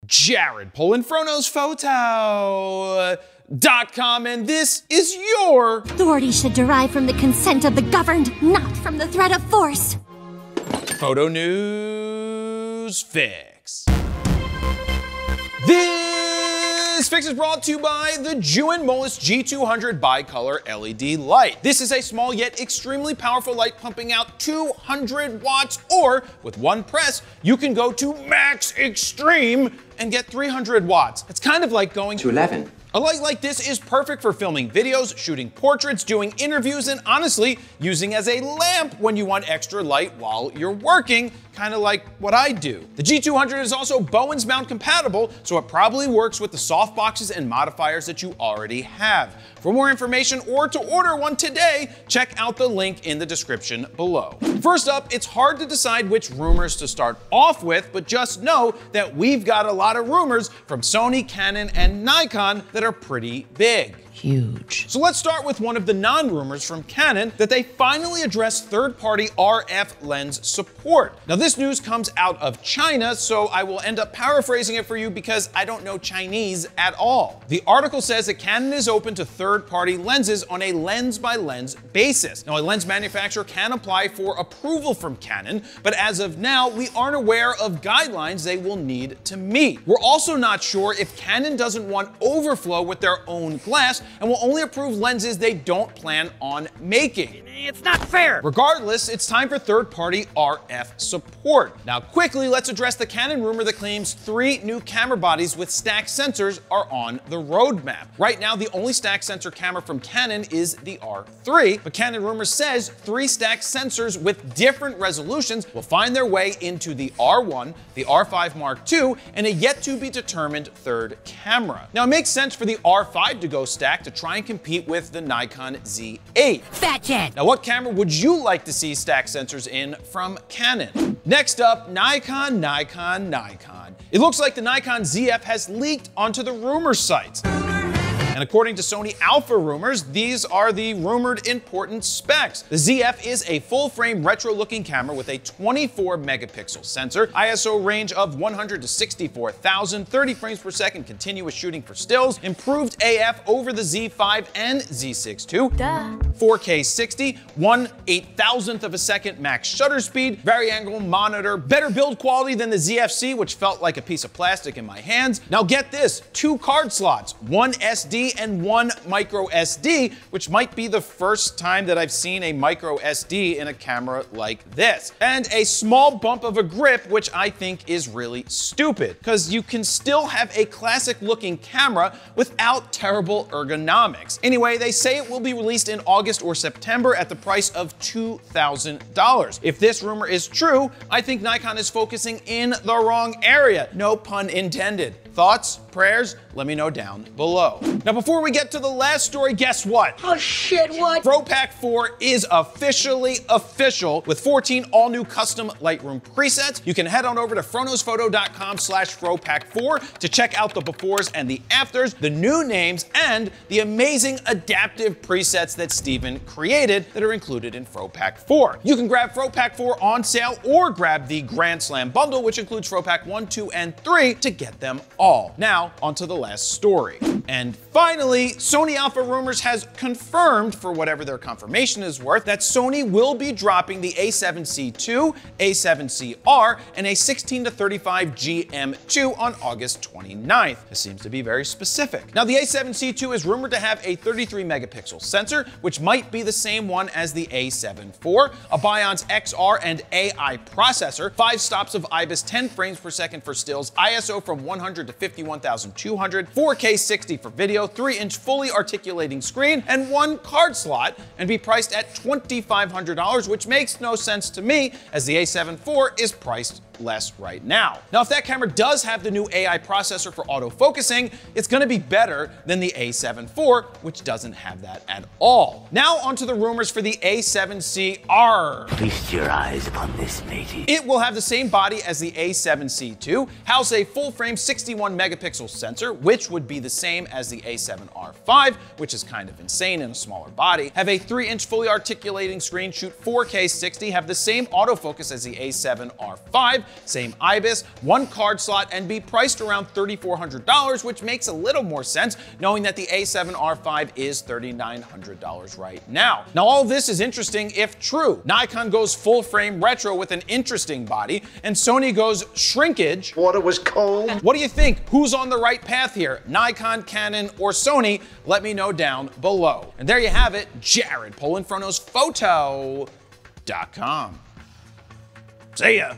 Jared, Polin, FroKnowsPhoto.com, and this is your authority should derive from the consent of the governed, not from the threat of force. Photo News Fix. This fix is brought to you by the Jewin Mollis G200 bicolor LED light. This is a small yet extremely powerful light pumping out 200 watts, or with one press, you can go to max extreme and get 300 watts. It's kind of like going to 11. A light like this is perfect for filming videos, shooting portraits, doing interviews, and honestly, using as a lamp when you want extra light while you're working, kind of like what I do. The G200 is also Bowens mount compatible, so it probably works with the soft boxes and modifiers that you already have. For more information or to order one today, check out the link in the description below. First up, it's hard to decide which rumors to start off with, but just know that we've got a lot of rumors from Sony, Canon, and Nikon that are pretty big. Huge. So let's start with one of the non-rumors from Canon, that they finally addressed third-party RF lens support. Now this news comes out of China, so I will end up paraphrasing it for you because I don't know Chinese at all. The article says that Canon is open to third-party lenses on a lens-by-lens basis. Now a lens manufacturer can apply for approval from Canon, but as of now, we aren't aware of guidelines they will need to meet. We're also not sure if Canon doesn't want overflow with their own glass and will only approve lenses they don't plan on making. It's not fair. Regardless, it's time for third-party RF support. Now quickly, let's address the Canon rumor that claims 3 new camera bodies with stacked sensors are on the roadmap. Right now, the only stacked sensor camera from Canon is the R3, but Canon Rumors says 3 stacked sensors with different resolutions will find their way into the R1, the R5 Mark II, and a yet-to-be-determined third camera. Now, it makes sense for the R5 to go stacked to try and compete with the Nikon Z8. Fat Jet. Now, what camera would you like to see stacked sensors in from Canon? Next up, Nikon. It looks like the Nikon ZF has leaked onto the rumor sites. And according to Sony Alpha rumors, these are the rumored important specs. The ZF is a full-frame retro-looking camera with a 24 megapixel sensor, ISO range of 100 to 64,000, 30 frames per second continuous shooting for stills, improved AF over the Z5 and Z6 II, 4K 60, 1/8,000th of a second max shutter speed, vari-angle monitor, better build quality than the ZFC, which felt like a piece of plastic in my hands. Now get this, 2 card slots, 1 SD and 1 micro SD, which might be the first time that I've seen a micro SD in a camera like this. And a small bump of a grip, which I think is really stupid, because you can still have a classic looking camera without terrible ergonomics. Anyway, they say it will be released in August or September at the price of $2,000. If this rumor is true, I think Nikon is focusing in the wrong area. No pun intended. Thoughts? Prayers? Let me know down below. Now, before we get to the last story, guess what? Oh shit, what? FroPak 4 is officially official with 14 all-new custom Lightroom presets. You can head on over to FroKnowsPhoto.com/FroPak4 to check out the befores and the afters, the new names, and the amazing adaptive presets that Steven created that are included in FroPak 4. You can grab FroPak 4 on sale or grab the Grand Slam bundle, which includes FroPak 1, 2, and 3 to get them all. Now, onto the last story. And finally, Sony Alpha Rumors has confirmed, for whatever their confirmation is worth, that Sony will be dropping the A7C II, A7CR, and a 16-35 GM2 on August 29th. This seems to be very specific. Now, the A7C II is rumored to have a 33 megapixel sensor, which might be the same one as the A7 IV, a Bionz XR and AI processor, 5 stops of IBIS 10 frames per second for stills, ISO from 100 to 51,200, 4K 60 for video, 3-inch fully articulating screen, and 1 card slot, and be priced at $2,500, which makes no sense to me, as the A7 IV is priced less right now. Now, if that camera does have the new AI processor for autofocusing, it's gonna be better than the A7 IV, which doesn't have that at all. Now, onto the rumors for the A7CR. Feast your eyes upon this, matey. It will have the same body as the A7C II, house a full-frame 61 megapixel sensor, which would be the same as the A7R5, which is kind of insane in a smaller body, have a 3-inch fully articulating screen, shoot 4K 60, have the same autofocus as the A7R5, same IBIS, 1 card slot, and be priced around $3,400, which makes a little more sense knowing that the A7R5 is $3,900 right now. Now all this is interesting if true. Nikon goes full frame retro with an interesting body, and Sony goes shrinkage. Water was cold. What do you think? Who's on the right path here? Nikon, Canon, or Sony? Let me know down below. And there you have it, Jared Polin, FroKnowsPhoto.com. See ya.